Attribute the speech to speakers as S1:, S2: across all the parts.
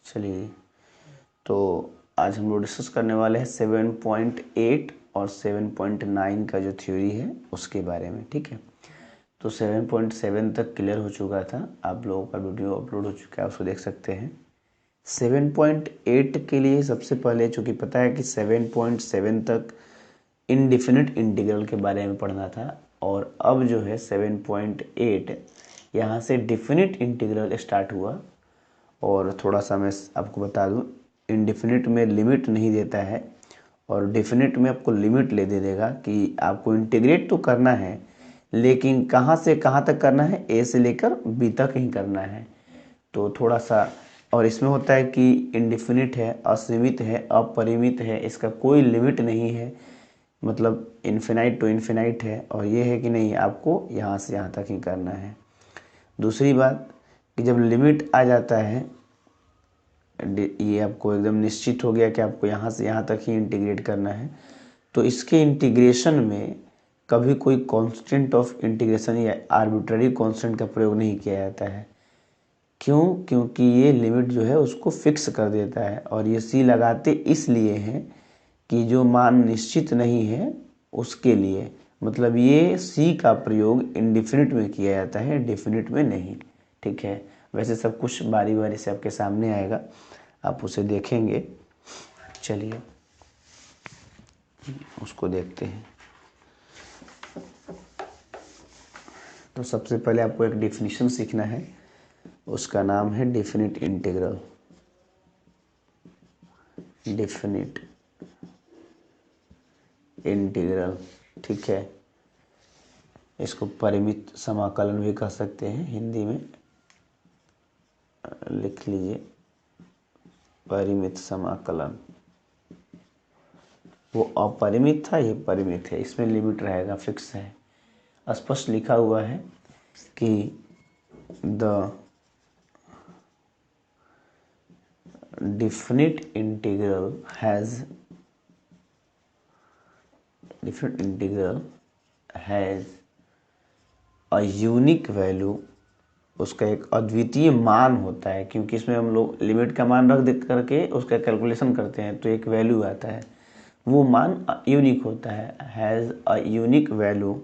S1: चलिए, तो आज हम लोग डिस्कस करने वाले हैं 7.8 और 7.9 का जो थ्योरी है उसके बारे में। ठीक है, तो 7.7 तक क्लियर हो चुका था, आप लोगों का वीडियो अपलोड हो चुका है, उसको देख सकते हैं। 7.8 के लिए सबसे पहले चूँकि पता है कि 7.7 तक इनडिफिनिट इंटीग्रल के बारे में पढ़ना था, और अब जो है 7.8 यहाँ से डिफिनिट इंटीग्रल स्टार्ट हुआ। और थोड़ा सा मैं आपको बता दूं, इनडिफिनिट में लिमिट नहीं देता है और डेफिनिट में आपको लिमिट ले दे देगा कि आपको इंटीग्रेट तो करना है, लेकिन कहाँ से कहाँ तक करना है, ए से लेकर बी तक ही करना है। तो थोड़ा सा, और इसमें होता है कि इनडिफिनिट है, असीमित है, अपरिमित है, इसका कोई लिमिट नहीं है, मतलब इन्फिनाइट टू इन्फिनाइट है। और ये है कि नहीं, आपको यहाँ से यहाँ तक ही करना है। दूसरी बात कि जब लिमिट आ जाता है, ये आपको एकदम निश्चित हो गया कि आपको यहाँ से यहाँ तक ही इंटीग्रेट करना है, तो इसके इंटीग्रेशन में कभी कोई कांस्टेंट ऑफ इंटीग्रेशन या आर्बिट्ररी कांस्टेंट का प्रयोग नहीं किया जाता है। क्यों? क्योंकि ये लिमिट जो है उसको फिक्स कर देता है, और ये सी लगाते इसलिए हैं कि जो मान निश्चित नहीं है उसके लिए, मतलब ये सी का प्रयोग इंडिफिनिट में किया जाता है, डेफिनिट में नहीं। ठीक है, वैसे सब कुछ बारी बारी से आपके सामने आएगा, आप उसे देखेंगे। चलिए उसको देखते हैं। तो सबसे पहले आपको एक डेफिनेशन सीखना है, उसका नाम है डेफिनिट इंटीग्रल। डेफिनिट इंटीग्रल, ठीक है, इसको परिमित समाकलन भी कह सकते हैं, हिंदी में लिख लीजिए परिमित समाकलन। वो अपरिमित था, ये परिमित है, इसमें लिमिट रहेगा, फिक्स है, स्पष्ट लिखा हुआ है कि the definite integral has a unique value, उसका एक अद्वितीय मान होता है, क्योंकि इसमें हम लोग लिमिट का मान रख दे करके उसका कैलकुलेशन करते हैं तो एक वैल्यू आता है, वो मान यूनिक होता है, हैज़ अ यूनिक वैल्यू।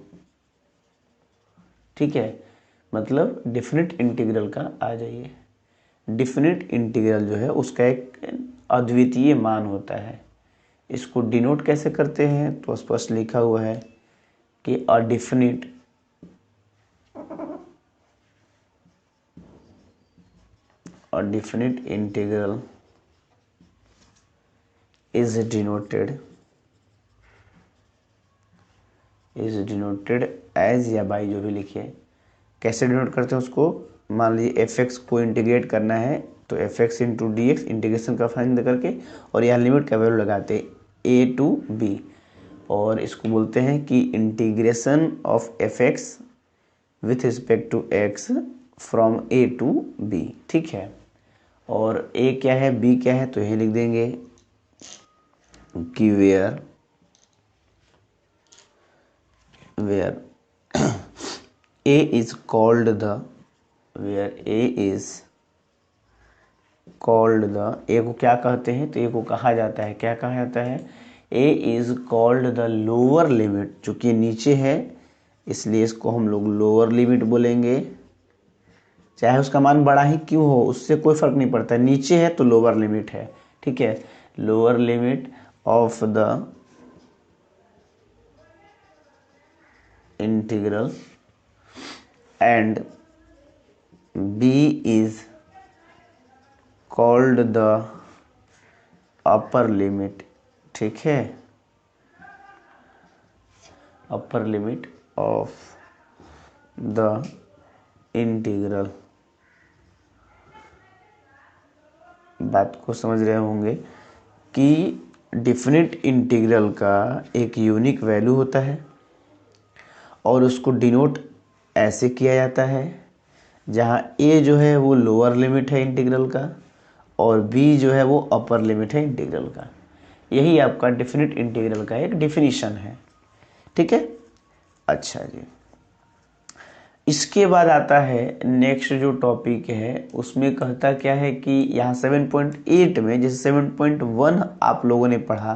S1: ठीक है, मतलब डिफिनिट इंटीग्रल का आ जाइए, डिफिनिट इंटीग्रल जो है उसका एक अद्वितीय मान होता है। इसको डिनोट कैसे करते हैं, तो स्पष्ट लिखा हुआ है कि a definite integral is denoted as या बाई, जो भी लिखिए। कैसे डिनोट करते हैं उसको, मान लीजिए एफ को इंटीग्रेट करना है तो F x into D x integration का फाइंड करके, और यहाँ लिमिट का वैल्यू लगाते ए टू बी, और इसको बोलते हैं कि integration of f x with respect to x from a to b. ठीक है, और ए क्या है, बी क्या है, तो यही लिख देंगे कि where a is called the, where a is called the, a को क्या कहते हैं, तो ए को कहा जाता है, क्या कहा जाता है, a is called the lower limit. चूंकि नीचे है इसलिए इसको हम लोग लोअर लिमिट बोलेंगे, चाहे उसका मान बड़ा ही क्यों हो, उससे कोई फर्क नहीं पड़ता, नीचे है तो लोअर लिमिट है। ठीक है, lower limit of the integral and b is called the upper limit. ठीक है, upper limit of the integral. बात को समझ रहे होंगे कि डिफिनिट इंटीग्रल का एक यूनिक वैल्यू होता है, और उसको डिनोट ऐसे किया जाता है जहाँ ए जो है वो लोअर लिमिट है इंटीग्रल का, और बी जो है वो अपर लिमिट है इंटीग्रल का। यही आपका डिफिनिट इंटीग्रल का एक डिफिनीशन है। ठीक है, अच्छा जी, इसके बाद आता है नेक्स्ट जो टॉपिक है, उसमें कहता क्या है कि यहाँ 7.8 में जैसे 7.1 आप लोगों ने पढ़ा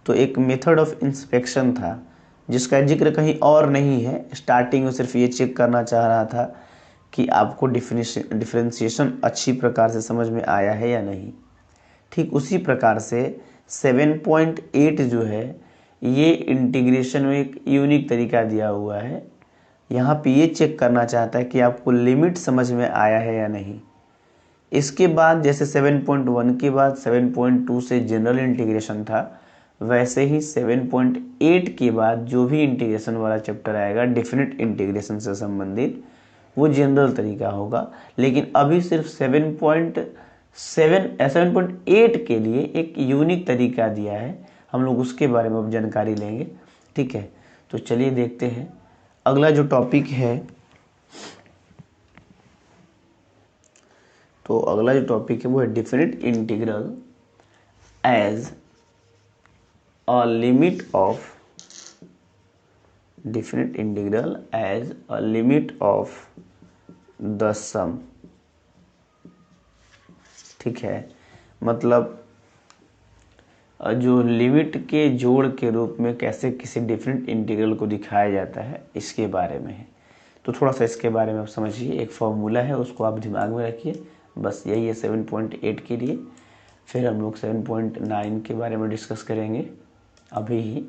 S1: तो एक मेथड ऑफ इंस्पेक्शन था जिसका जिक्र कहीं और नहीं है। स्टार्टिंग में सिर्फ ये चेक करना चाह रहा था कि आपको डिफरेंशिएशन अच्छी प्रकार से समझ में आया है या नहीं। ठीक उसी प्रकार से 7.8 जो है ये इंटीग्रेशन में एक यूनिक तरीका दिया हुआ है। यहाँ पे ये चेक करना चाहता है कि आपको लिमिट समझ में आया है या नहीं। इसके बाद जैसे 7.1 के बाद 7.2 से जनरल इंटीग्रेशन था, वैसे ही 7.8 के बाद जो भी इंटीग्रेशन वाला चैप्टर आएगा डेफिनेट इंटीग्रेशन से संबंधित, वो जनरल तरीका होगा। लेकिन अभी सिर्फ 7.8 के लिए एक यूनिक तरीका दिया है, हम लोग उसके बारे में अब जानकारी लेंगे। ठीक है, तो चलिए देखते हैं अगला जो टॉपिक है। तो अगला जो टॉपिक है वो है definite integral as a limit of definite integral as a limit of the sum. ठीक है, मतलब जो लिमिट के जोड़ के रूप में कैसे किसी डिफरेंट इंटीग्रल को दिखाया जाता है इसके बारे में है। तो थोड़ा सा इसके बारे में आप समझिए, एक फॉर्मूला है उसको आप दिमाग में रखिए, बस यही है 7.8 के लिए। फिर हम लोग 7.9 के बारे में डिस्कस करेंगे अभी ही,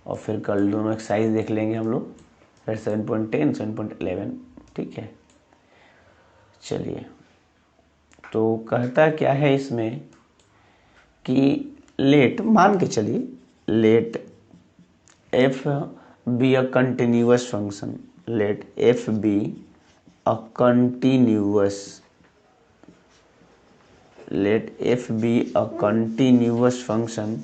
S1: और फिर कल दोनों एक्सरसाइज देख लेंगे हम लोग, फिर 7.10 7.11। ठीक है, चलिए तो कहता क्या है इसमें कि लेट, मान के चलिए let f be a continuous function, let f be a continuous, let f be a continuous function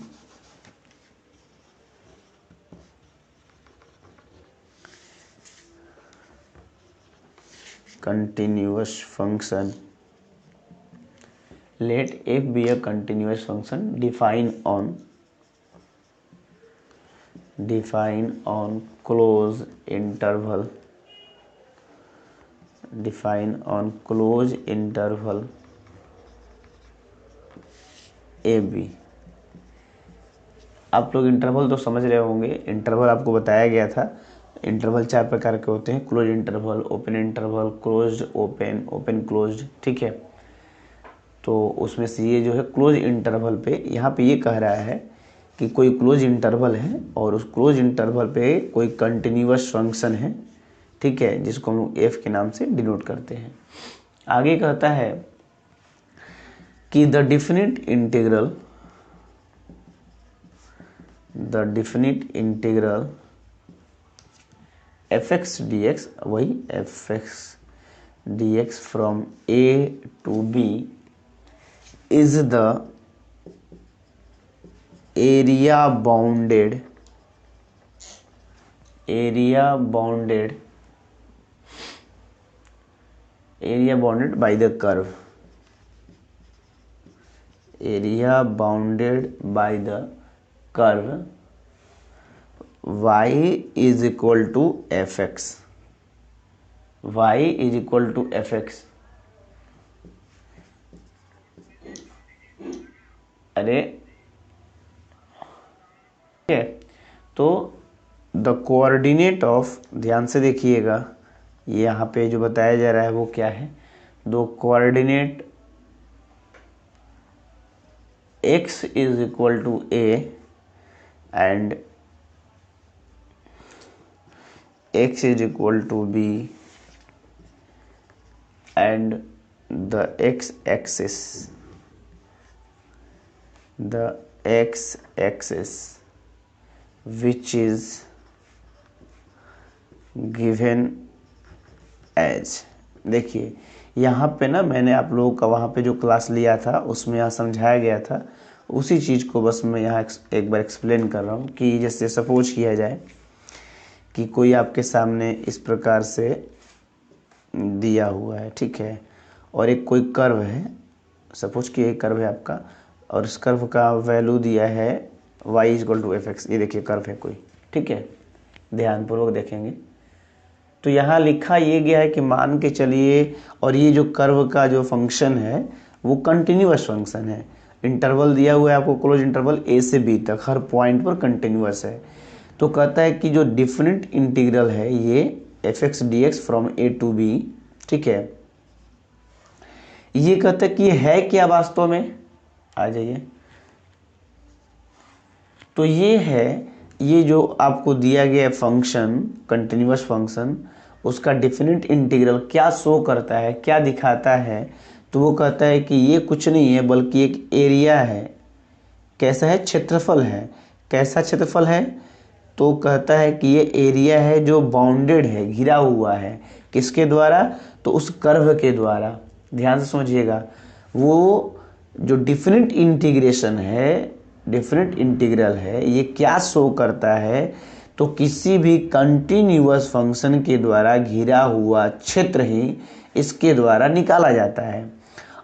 S1: continuous function, let f be a continuous function defined on closed interval, defined on closed interval a b। आप लोग interval तो समझ रहे होंगे, interval आपको बताया गया था। इंटरवल 4 प्रकार के होते हैं, close interval, open interval, closed open, open closed. ठीक है, तो उसमें से ये जो है क्लोज इंटरवल पे, यहाँ पे ये कह रहा है कि कोई क्लोज इंटरवल है और उस क्लोज इंटरवल पे कोई कंटिन्यूअस फंक्शन है। ठीक है, जिसको हम लोग एफ के नाम से डिनोट करते हैं। आगे कहता है कि the definite integral f x d x, वही f x d x from a to b is the area bounded by the curve, area bounded by the curve y is equal to fx, y is equal to fx। अरे ठीक है, तो the coordinate of, ध्यान से देखिएगा ये यहाँ पे जो बताया जा रहा है वो क्या है, दो coordinate x is equal to a and x is equal to b and the x axis which is given as, देखिए यहाँ पे ना मैंने आप लोगों का वहाँ पे जो क्लास लिया था उसमें यहाँ समझाया गया था, उसी चीज़ को बस मैं यहाँ एक बार एक्सप्लेन कर रहा हूँ कि जैसे सपोज किया जाए कि कोई आपके सामने इस प्रकार से दिया हुआ है। ठीक है, और एक कोई कर्व है, सपोज कि एक कर्व है आपका और इस कर्व का वैल्यू दिया है y equal to f x. ये देखिए कर्व है कोई, ठीक है, ध्यानपूर्वक देखेंगे। तो यहाँ लिखा ये गया है कि मान के चलिए, और ये जो कर्व का जो फंक्शन है वो कंटिन्यूअस फंक्शन है। इंटरवल दिया हुआ है आपको, क्लोज इंटरवल ए से बी तक, हर पॉइंट पर कंटिन्यूअस है। तो कहता है कि जो डिफरेंट इंटीग्रल है ये f x d x from a to b, ठीक है, ये कहता है कि ये है क्या वास्तव में। आ जाइए, तो ये है, ये जो आपको दिया गया फंक्शन, कंटिन्यूअस फंक्शन, उसका डिफिनिट इंटीग्रल क्या शो करता है, क्या दिखाता है। तो वो कहता है कि ये कुछ नहीं है बल्कि एक एरिया है। कैसा है? क्षेत्रफल है। कैसा क्षेत्रफल है? तो कहता है कि ये एरिया है जो बाउंडेड है, घिरा हुआ है। किसके द्वारा? तो उस कर्व के द्वारा। ध्यान से समझिएगा, वो जो डिफिनिट इंटीग्रेशन है, डिफरेंट इंटीग्रल है, ये क्या शो करता है? तो किसी भी कंटिन्यूअस फंक्शन के द्वारा घिरा हुआ क्षेत्र ही इसके द्वारा निकाला जाता है।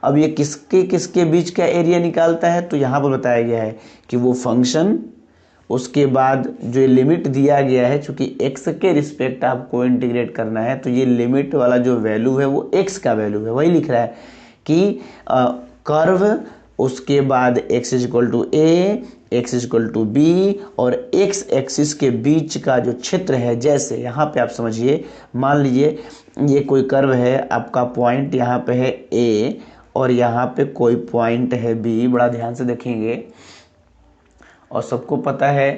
S1: अब ये किसके किसके बीच का एरिया निकालता है? तो यहाँ पर बताया गया है कि वो फंक्शन, उसके बाद जो ये लिमिट दिया गया है, चूंकि x के रिस्पेक्ट आपको इंटीग्रेट करना है, तो ये लिमिट वाला जो वैल्यू है वो x का वैल्यू है। वही लिख रहा है कि कर्व, उसके बाद x equal to a, x equal to b, और x एक्सिस के बीच का जो क्षेत्र है, जैसे यहाँ पे आप समझिए, मान लीजिए ये कोई कर्व है, आपका पॉइंट यहाँ पे है a और यहाँ पे कोई पॉइंट है b। बड़ा ध्यान से देखेंगे, और सबको पता है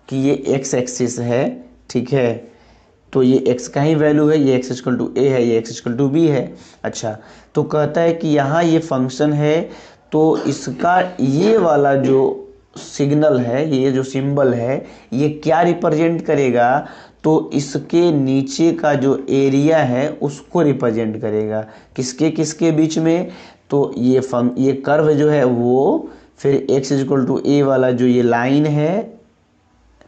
S1: कि ये x एक्सिस है, ठीक है, तो ये x का ही वैल्यू है, ये x इक्वल टू ए है, ये x इक्वल टू बी है। अच्छा, तो कहता है कि यहाँ ये फंक्शन है, तो इसका ये वाला जो सिग्नल है, ये जो सिंबल है, ये क्या रिप्रेजेंट करेगा? तो इसके नीचे का जो एरिया है उसको रिप्रेजेंट करेगा। किसके किसके बीच में? तो ये कर्व जो है वो, फिर x इक्वल टू ए वाला जो ये लाइन है,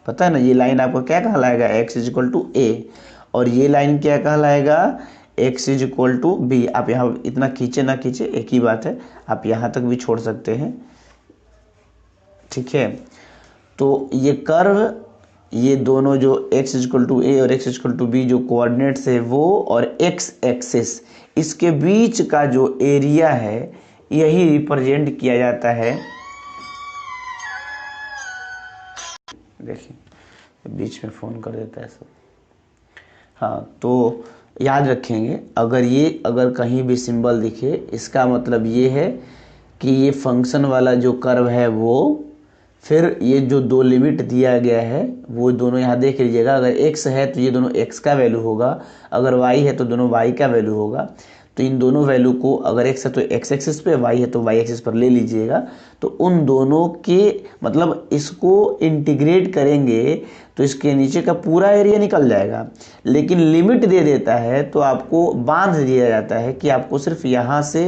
S1: पता है ना, ये लाइन आपको क्या कहलाएगा? x equal to a. और ये लाइन क्या कहलाएगा? x equal to b. आप यहाँ इतना खींचे ना खींचे एक ही बात है, आप यहाँ तक भी छोड़ सकते हैं, ठीक है। तो ये कर्व, ये दोनों जो x इक्वल टू ए और x इक्वल टू बी जो कोऑर्डिनेट्स है वो, और x एक्सिस, इसके बीच का जो एरिया है यही रिप्रेजेंट किया जाता है। देखिए बीच में फ़ोन कर देता है सब। हाँ, तो याद रखेंगे, अगर कहीं भी सिंबल दिखे, इसका मतलब ये है कि ये फंक्शन वाला जो कर्व है वो, फिर ये जो दो लिमिट दिया गया है वो दोनों यहाँ देख लीजिएगा। अगर x है तो ये दोनों x का वैल्यू होगा, अगर y है तो दोनों y का वैल्यू होगा। तो इन दोनों वैल्यू को, अगर x है तो x एक्सिस पे, y है तो y एक्सिस पर ले लीजिएगा। तो उन दोनों के मतलब इसको इंटीग्रेट करेंगे तो इसके नीचे का पूरा एरिया निकल जाएगा। लेकिन लिमिट दे देता है तो आपको बांध दिया जाता है कि आपको सिर्फ यहाँ से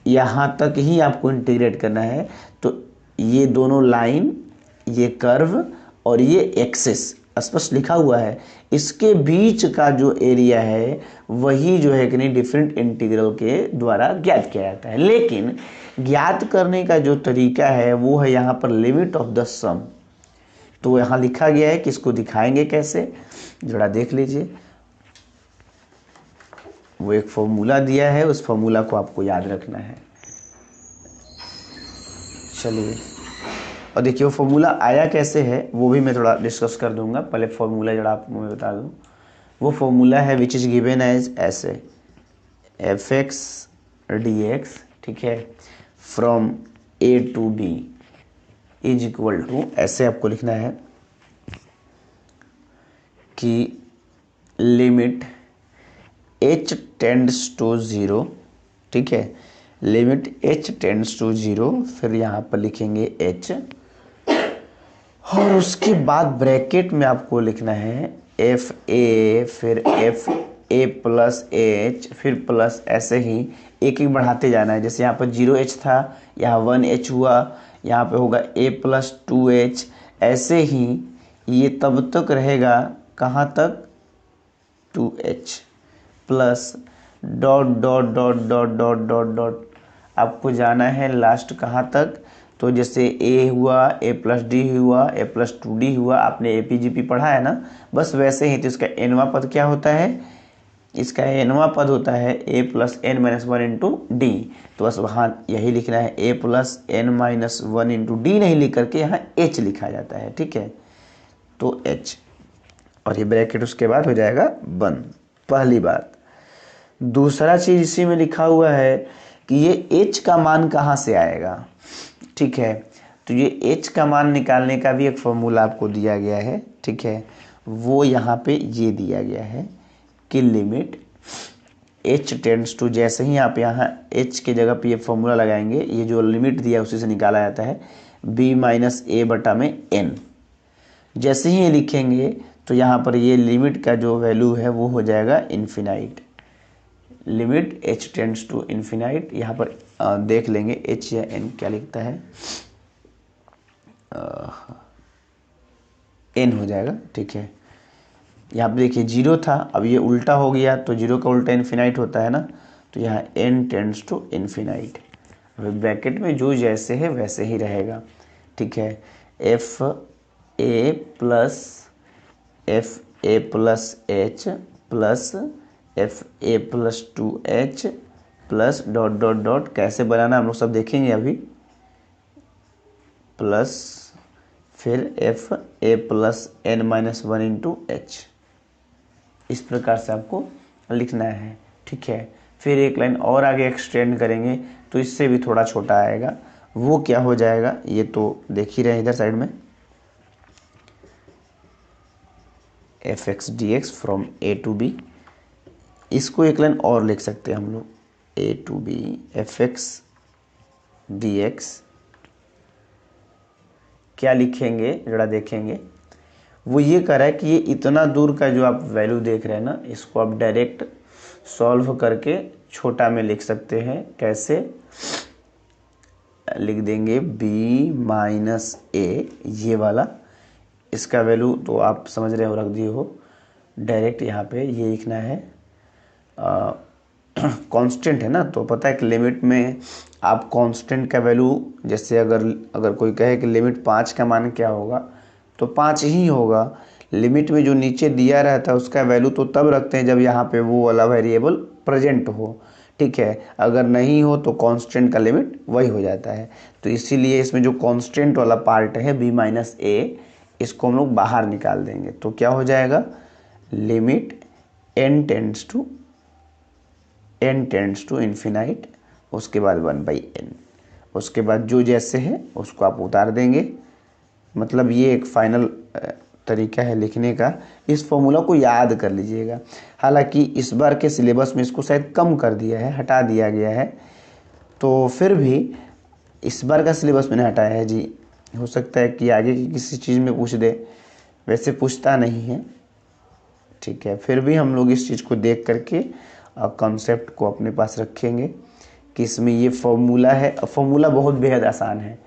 S1: यहाँ तक ही आपको इंटीग्रेट करना है। तो ये दोनों लाइन, ये कर्व और ये एक्सिस स्पष्ट लिखा हुआ है, इसके बीच का जो एरिया है वही जो है कि नहीं डिफरेंट इंटीग्रल के द्वारा ज्ञात किया जाता है। लेकिन ज्ञात करने का जो तरीका है वो है यहाँ पर लिमिट ऑफ द सम। तो यहाँ लिखा गया है कि इसको दिखाएंगे कैसे, जरा देख लीजिए। वो एक फॉर्मूला दिया है, उस फॉर्मूला को आपको याद रखना है। चलिए, और देखिए वो फॉर्मूला आया कैसे है वो भी मैं थोड़ा डिस्कस कर दूंगा। पहले फॉर्मूला जरा आपको मैं बता दूं। वो फॉर्मूला है विच इज गिवन एज ऐसे, एफ एक्स डी एक्स, ठीक है, from a to b is equal to, ऐसे आपको लिखना है कि लिमिट h टेंड्स टू 0, ठीक है, लिमिट h टेंड्स टू 0, फिर यहाँ पर लिखेंगे h, और उसके बाद ब्रैकेट में आपको लिखना है एफ ए, फिर एफ ए प्लस एच, फिर प्लस, ऐसे ही एक एक बढ़ाते जाना है। जैसे यहाँ पर 0h था, यहाँ 1h हुआ, यहाँ पे होगा a प्लस 2h, ऐसे ही ये तब तक रहेगा, कहाँ तक? 2h plus dot dot dot dot dot dot dot, आपको जाना है लास्ट कहाँ तक? तो जैसे a हुआ, a प्लस डी हुआ, a प्लस 2d हुआ, आपने APGP पढ़ा है ना, बस वैसे ही। तो इसका nवां पद क्या होता है, इसका nवां पद होता है a plus n minus 1 into D. तो बस वहाँ यही लिखना है, a plus n minus 1 into D नहीं लिख करके यहाँ h लिखा जाता है, ठीक है। तो h और ये ब्रैकेट उसके बाद हो जाएगा बंद, पहली बात। दूसरा चीज इसी में लिखा हुआ है कि ये h का मान कहाँ से आएगा, ठीक है। तो ये h का मान निकालने का भी एक फॉर्मूला आपको दिया गया है, ठीक है। वो यहाँ पे ये दिया गया है कि लिमिट h टेंड्स टू, जैसे ही आप यहाँ h के जगह पे ये फॉर्मूला लगाएंगे, ये जो लिमिट दिया है उसी से निकाला जाता है, b माइनस a बटा में n। जैसे ही ये लिखेंगे तो यहाँ पर ये लिमिट का जो वैल्यू है वो हो जाएगा infinite. Limit h tends to infinite, यहाँ पर देख लेंगे h या n क्या लिखता है, n हो जाएगा, ठीक है। यहाँ पे देखिए 0 था, अब ये उल्टा हो गया, तो 0 का उल्टा इन्फिनाइट होता है ना, तो यहाँ n टेंड्स टू इन्फिनाइट। अब ब्रैकेट में जो जैसे है वैसे ही रहेगा, ठीक है। F a plus h plus F a plus 2h plus dot dot dot, कैसे बनाना हम लोग सब देखेंगे अभी, प्लस फिर F a plus n minus 1 into h। इस प्रकार से आपको लिखना है, ठीक है। फिर एक लाइन और आगे एक्सटेंड करेंगे तो इससे भी थोड़ा छोटा आएगा, वो क्या हो जाएगा ये तो देख ही रहे हैं इधर साइड में, f x d x from a to b. इसको एक लाइन और लिख सकते हैं हम लोग, a to b f x d x. क्या लिखेंगे जरा देखेंगे, वो ये कह रहा है कि ये इतना दूर का जो आप वैल्यू देख रहे हैं ना, इसको आप डायरेक्ट सॉल्व करके छोटा में लिख सकते हैं। कैसे लिख देंगे, b माइनस ए, ये वाला, इसका वैल्यू तो आप समझ रहे हो, रख दिए हो। डायरेक्ट यहाँ पे ये लिखना है, कांस्टेंट है ना, तो पता है कि लिमिट में आप कांस्टेंट का वैल्यू, जैसे अगर कोई कहे कि लिमिट 5 का मान क्या होगा, तो 5 ही होगा। लिमिट में जो नीचे दिया रहता है उसका वैल्यू तो तब रखते हैं जब यहाँ पे वो वाला वेरिएबल प्रेजेंट हो, ठीक है। अगर नहीं हो तो कांस्टेंट का लिमिट वही हो जाता है। तो इसीलिए इसमें जो कांस्टेंट वाला पार्ट है b माइनस ए, इसको हम लोग बाहर निकाल देंगे। तो क्या हो जाएगा, limit n tends to infinite, उसके बाद 1/n, उसके बाद जो जैसे है उसको आप उतार देंगे। मतलब ये एक फाइनल तरीका है लिखने का। इस फॉर्मूला को याद कर लीजिएगा। हालांकि इस बार के सिलेबस में इसको शायद कम कर दिया है, हटा दिया गया है, तो फिर भी इस बार का सिलेबस मैंने हटाया है जी। हो सकता है कि आगे की किसी चीज़ में पूछ दे, वैसे पूछता नहीं है, ठीक है। फिर भी हम लोग इस चीज़ को देख करके कॉन्सेप्ट को अपने पास रखेंगे कि इसमें ये फॉर्मूला है। फॉर्मूला बहुत बेहद आसान है।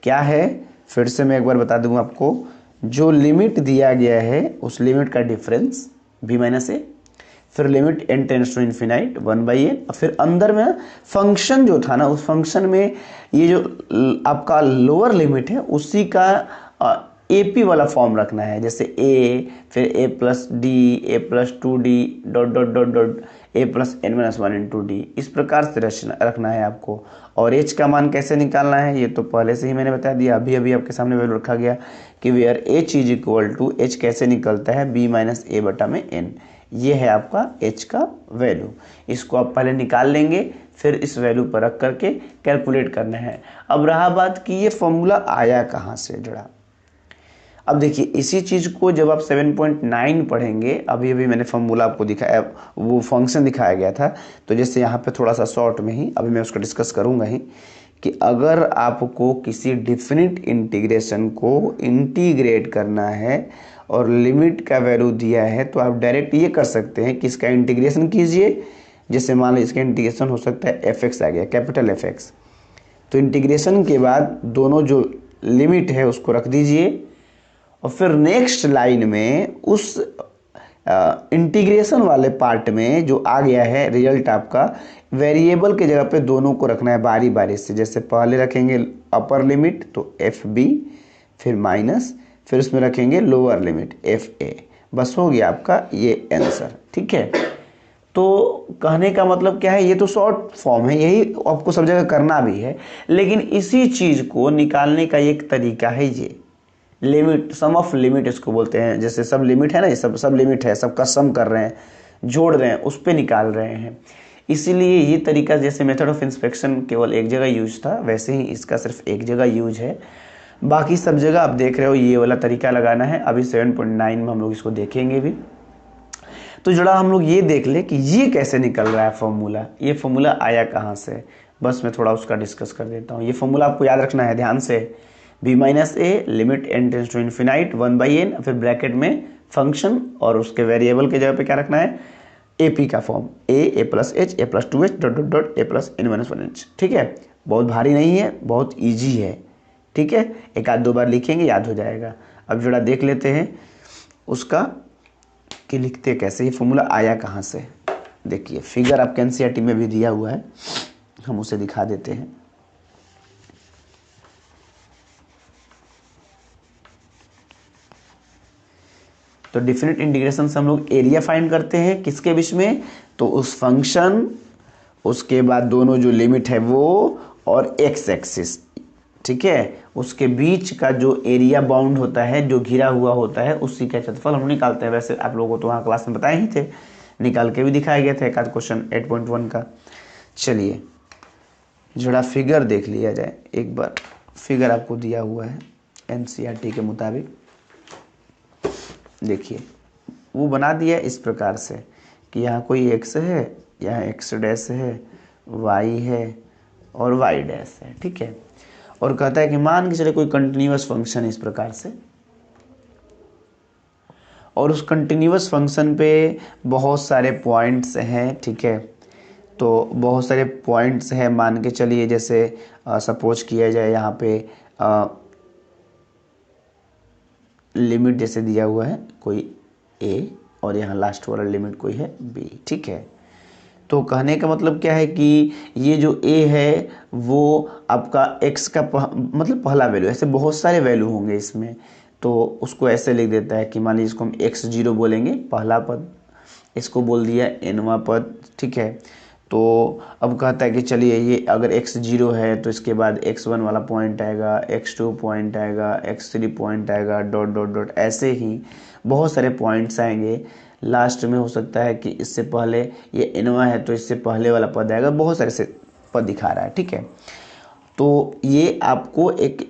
S1: क्या है, फिर से मैं एक बार बता दूँ आपको, जो लिमिट दिया गया है उस लिमिट का डिफरेंस b माइनस ए, फिर limit n tends to infinite 1/n, और फिर अंदर में फंक्शन जो था ना, उस फंक्शन में ये जो आपका लोअर लिमिट है उसी का AP वाला फॉर्म रखना है। जैसे a, फिर a plus D, a plus 2d dot dot dot dot a plus n minus 1 into D, इस प्रकार से रखना है आपको। और h का मान कैसे निकालना है ये तो पहले से ही मैंने बता दिया, अभी आपके सामने वैल्यू रखा गया कि where h is equal to, h कैसे निकलता है, b माइनस ए बटा में n। ये है आपका h का वैल्यू। इसको आप पहले निकाल लेंगे, फिर इस वैल्यू पर रख करके कैलकुलेट करना है। अब रहा बात कि ये फॉर्मूला आया कहाँ से जुड़ा। अब देखिए इसी चीज़ को जब आप 7.9 पढ़ेंगे, अभी मैंने फॉर्मूला आपको दिखाया, वो फंक्शन दिखाया गया था, तो जैसे यहाँ पे थोड़ा सा शॉर्ट में ही अभी मैं उसको डिस्कस करूँगा ही, कि अगर आपको किसी डिफिनिट इंटीग्रेशन को इंटीग्रेट करना है और लिमिट का वैल्यू दिया है, तो आप डायरेक्ट ये कर सकते हैं कि इसका इंटीग्रेशन कीजिए। जैसे मान लो इसका इंटीग्रेशन हो सकता है fx आ गया, कैपिटल Fx, तो इंटीग्रेशन के बाद दोनों जो लिमिट है उसको रख दीजिए, और फिर नेक्स्ट लाइन में उस इंटीग्रेशन वाले पार्ट में जो आ गया है रिजल्ट आपका, वेरिएबल के जगह पे दोनों को रखना है बारी बारी से। जैसे पहले रखेंगे अपर लिमिट तो एफ बी, फिर माइनस, फिर उसमें रखेंगे लोअर लिमिट एफ ए। बस हो गया आपका ये आंसर। ठीक है, तो कहने का मतलब क्या है, ये तो शॉर्ट फॉर्म है, यही आपको सब जगह करना भी है, लेकिन इसी चीज़ को निकालने का एक तरीका है ये लिमिट, सम ऑफ लिमिट इसको बोलते हैं। जैसे सब लिमिट है ना, ये सब लिमिट है, सबका सम कर रहे हैं, जोड़ रहे हैं, उस पर निकाल रहे हैं। इसीलिए ये तरीका, जैसे मेथड ऑफ इंस्पेक्शन केवल एक जगह यूज था, वैसे ही इसका सिर्फ एक जगह यूज है। बाकी सब जगह आप देख रहे हो ये वाला तरीका लगाना है। अभी 7.9 में हम लोग इसको देखेंगे भी। तो जरा हम लोग ये देख ले कि ये कैसे निकल रहा है फॉर्मूला, ये फॉर्मूला आया कहाँ से। बस मैं थोड़ा उसका डिस्कस कर देता हूँ। ये फॉर्मूला आपको याद रखना है ध्यान से, b minus a limit n tends to infinite 1/n, फिर ब्रैकेट में फंक्शन और उसके वेरिएबल के जगह पे क्या रखना है, ए पी का form A plus H A plus 2h dot dot dot A plus n-1h। ठीक है, बहुत भारी नहीं है, बहुत ईजी है। ठीक है, एक आध दो बार लिखेंगे याद हो जाएगा। अब जरा देख लेते हैं उसका कि लिखते कैसे, ये फॉर्मूला आया कहाँ से। देखिए फिगर आपके एनसीईआरटी में भी दिया हुआ है, हम उसे दिखा देते हैं। तो डिफिनिट इंटीग्रेशन से हम लोग एरिया फाइंड करते हैं किसके बीच में, तो उस फंक्शन, उसके बाद दोनों जो लिमिट है वो, और एक्स एक्सिस। ठीक है, उसके बीच का जो एरिया बाउंड होता है, जो घिरा हुआ होता है, उसी का क्षेत्रफल हम निकालते हैं। वैसे आप लोगों को तो वहाँ क्लास में बताए ही थे, निकाल के भी दिखाया गया था एक आध क्वेश्चन 8.1 का। चलिए जरा फिगर देख लिया जाए एक बार। फिगर आपको दिया हुआ है एनसीईआरटी के मुताबिक। देखिए वो बना दिया इस प्रकार से कि यहाँ कोई x है, यहाँ x डैश है, y है और y डैश है। ठीक है, और कहता है कि मान के चले कोई कंटिन्यूअस फंक्शन इस प्रकार से, और उस कंटिन्यूअस फंक्शन पे बहुत सारे पॉइंट्स हैं। ठीक है, तो बहुत सारे पॉइंट्स हैं, मान के चलिए जैसे सपोज किया जाए यहाँ पे लिमिट जैसे दिया हुआ है कोई a, और यहाँ लास्ट वाला लिमिट कोई है b। ठीक है, तो कहने का मतलब क्या है कि ये जो a है वो आपका x का मतलब पहला वैल्यू, ऐसे बहुत सारे वैल्यू होंगे इसमें, तो उसको ऐसे लिख देता है कि मान लीजिए इसको हम x0 बोलेंगे, पहला पद, इसको बोल दिया nवां पद। ठीक है, तो अब कहता है कि चलिए ये अगर x0 है तो इसके बाद x1 वाला पॉइंट आएगा, x2 पॉइंट आएगा, x3 पॉइंट आएगा, डॉट डॉट डॉट, ऐसे ही बहुत सारे पॉइंट्स आएंगे। लास्ट में हो सकता है कि इससे पहले ये nवां है तो इससे पहले वाला पद आएगा, बहुत सारे से पद दिखा रहा है। ठीक है, तो ये आपको एक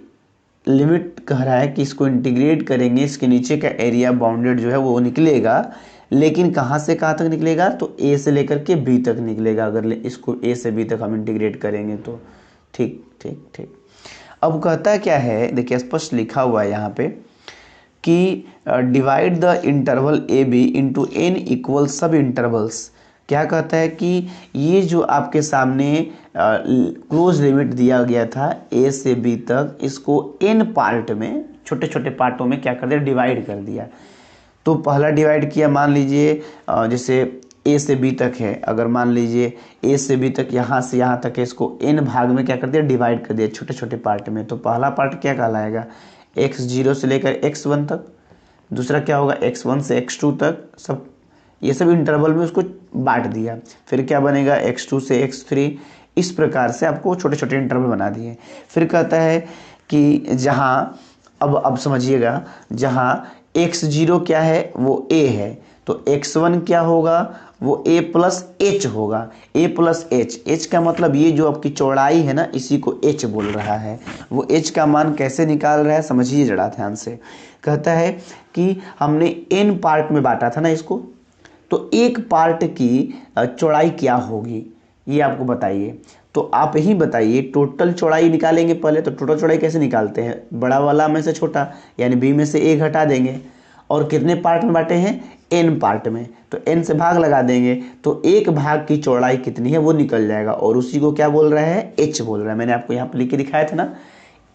S1: लिमिट कह रहा है कि इसको इंटीग्रेट करेंगे, इसके नीचे का एरिया बाउंडेड जो है वो निकलेगा, लेकिन कहाँ से कहाँ तक निकलेगा, तो a से लेकर के b तक निकलेगा। अगर इसको a से b तक हम इंटीग्रेट करेंगे तो। ठीक ठीक ठीक, अब कहता है क्या है, देखिए स्पष्ट लिखा हुआ है यहाँ पे कि divide the interval a b into n equal subintervals. क्या कहता है कि ये जो आपके सामने क्लोज लिमिट दिया गया था a से b तक, इसको n पार्ट में, छोटे छोटे पार्टों में क्या कर दिया, डिवाइड कर दिया। तो पहला डिवाइड किया, मान लीजिए जैसे a से b तक है, अगर मान लीजिए a से b तक यहाँ से यहाँ तक है, इसको n भाग में क्या कर दिया, डिवाइड कर दिया छोटे छोटे पार्ट में। तो पहला पार्ट क्या कहलाएगा, x0 से लेकर x1 तक, दूसरा क्या होगा x1 से x2 तक, सब ये सब इंटरवल में उसको बांट दिया। फिर क्या बनेगा x2 से x3, इस प्रकार से आपको छोटे छोटे इंटरवल बना दिए। फिर कहता है कि जहाँ, अब समझिएगा, जहाँ x0 क्या है वो a है, तो x1 क्या होगा, वो a प्लस h होगा। a प्लस h का मतलब ये जो आपकी चौड़ाई है ना, इसी को h बोल रहा है। वो h का मान कैसे निकाल रहा है समझिए जरा ध्यान से। कहता है कि हमने n पार्ट में बांटा था ना इसको, तो एक पार्ट की चौड़ाई क्या होगी ये आपको बताइए। तो आप ही बताइए, टोटल चौड़ाई निकालेंगे पहले। तो टोटल चौड़ाई कैसे निकालते हैं, बड़ा वाला में से छोटा, यानी b में से a घटा देंगे, और कितने पार्ट में बांटे हैं, n पार्ट में, तो n से भाग लगा देंगे, तो एक भाग की चौड़ाई कितनी है वो निकल जाएगा, और उसी को क्या बोल रहा है, h बोल रहा है। मैंने आपको यहाँ पर लिख के दिखाया था ना,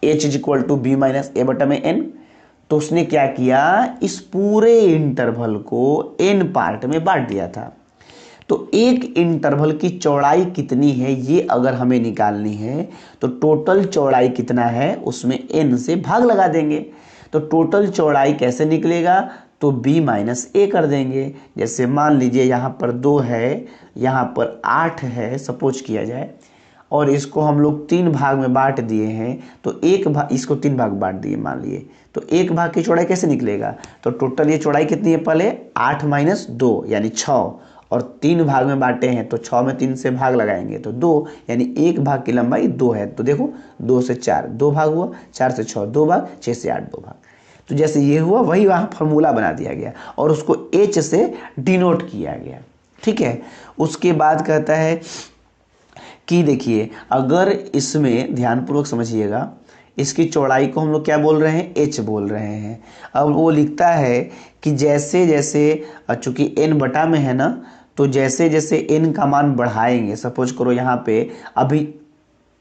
S1: h is equal to b minus a बटा में n। तो उसने क्या किया, इस पूरे इंटरवल को n पार्ट में बांट दिया था। तो एक इंटरवल की चौड़ाई कितनी है ये अगर हमें निकालनी है तो टोटल चौड़ाई कितना है उसमें n से भाग लगा देंगे। तो टोटल चौड़ाई कैसे निकलेगा, तो b माइनस ए कर देंगे। जैसे मान लीजिए यहाँ पर 2 है, यहाँ पर 8 है, सपोज किया जाए, और इसको हम लोग 3 भाग में बांट दिए हैं। तो एक भाग, इसको 3 भाग बांट दिए मान लिए, तो एक भाग की चौड़ाई कैसे निकलेगा, तो टोटल ये चौड़ाई कितनी है, पहले 8 माइनस 2 यानी 6, और 3 भाग में बांटे हैं तो 6 में 3 से भाग लगाएंगे तो 2, यानी एक भाग की लंबाई 2 है। तो देखो 2 से 4 2 भाग हुआ, 4 से 6 2 भाग, 6 से 8 2 भाग। तो जैसे ये हुआ वही वहाँ फॉर्मूला बना दिया गया और उसको h से डिनोट किया गया। ठीक है, उसके बाद कहता है कि देखिए अगर इसमें ध्यानपूर्वक समझिएगा, इसकी चौड़ाई को हम लोग क्या बोल रहे हैं, h बोल रहे हैं। अब वो लिखता है कि जैसे जैसे चूंकि n बटा में है ना, तो जैसे जैसे n का मान बढ़ाएंगे, सपोज करो यहाँ पे अभी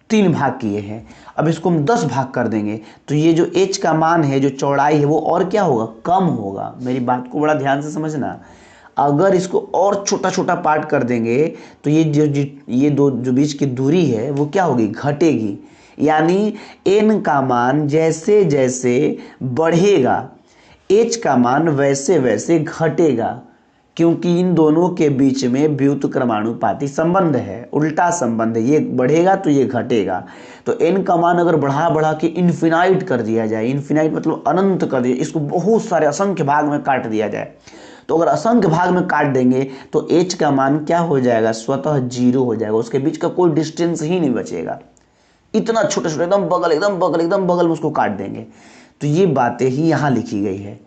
S1: 3 भाग किए हैं, अब इसको हम 10 भाग कर देंगे तो ये जो h का मान है, जो चौड़ाई है, वो और क्या होगा, कम होगा। मेरी बात को बड़ा ध्यान से समझना। अगर इसको और छोटा छोटा पार्ट कर देंगे तो ये दो जो बीच की दूरी है वो क्या होगी, घटेगी। यानी n का मान जैसे जैसे बढ़ेगा h का मान वैसे वैसे घटेगा, क्योंकि इन दोनों के बीच में व्युत्क्रमानुपाती संबंध है, उल्टा संबंध है। ये बढ़ेगा तो ये घटेगा। तो n का मान अगर बढ़ा बढ़ा के इन्फिनाइट कर दिया जाए, इन्फिनाइट मतलब अनंत कर दिया, इसको बहुत सारे असंख्य भाग में काट दिया जाए, तो अगर असंख्य भाग में काट देंगे तो h का मान क्या हो जाएगा, स्वतः 0 हो जाएगा, उसके बीच का कोई डिस्टेंस ही नहीं बचेगा। इतना छोटे छोटे एकदम बगल एकदम बगल एकदम बगल में उसको काट देंगे। तो ये बातें ही यहाँ लिखी गई है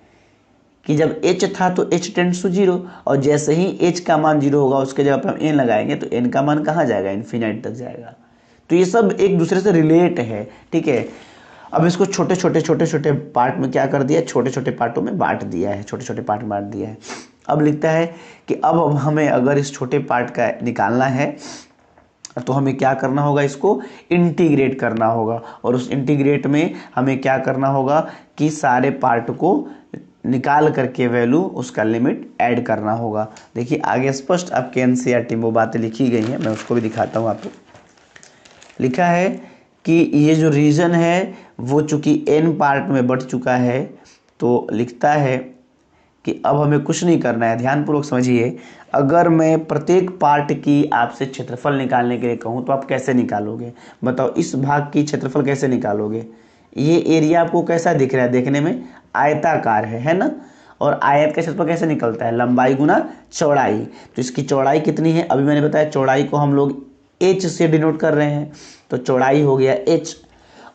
S1: कि जब h था तो h टेंड्स टू 0, और जैसे ही h का मान 0 होगा उसके जगह पर हम n लगाएंगे तो n का मान कहाँ जाएगा, इन्फिनाइट तक जाएगा। तो ये सब एक दूसरे से रिलेट है। ठीक है, अब इसको छोटे छोटे पार्ट में क्या कर दिया, छोटे छोटे पार्टों में बांट दिया है, छोटे छोटे पार्ट में बांट दिया है। अब लिखता है कि अब हमें अगर इस छोटे पार्ट का निकालना है तो हमें क्या करना होगा, इसको इंटीग्रेट करना होगा, और उस इंटीग्रेट में हमें क्या करना होगा कि सारे पार्ट को निकाल करके वैल्यू उसका लिमिट ऐड करना होगा। देखिए आगे स्पष्ट आपके एनसीईआरटी में वो बातें लिखी गई हैं, मैं उसको भी दिखाता हूँ आपको। लिखा है कि ये जो रीजन है वो चूंकि n पार्ट में बढ़ चुका है, तो लिखता है कि अब हमें कुछ नहीं करना है। ध्यानपूर्वक समझिए, अगर मैं प्रत्येक पार्ट की आपसे क्षेत्रफल निकालने के लिए कहूँ तो आप कैसे निकालोगे, बताओ। इस भाग की क्षेत्रफल कैसे निकालोगे, ये एरिया आपको कैसा दिख रहा है, देखने में आयताकार है ना, और आयत का क्षेत्रफल कैसे निकलता है, लंबाई गुना चौड़ाई। तो इसकी चौड़ाई कितनी है, अभी मैंने बताया चौड़ाई को हम लोग h से डिनोट कर रहे हैं, तो चौड़ाई हो गया h।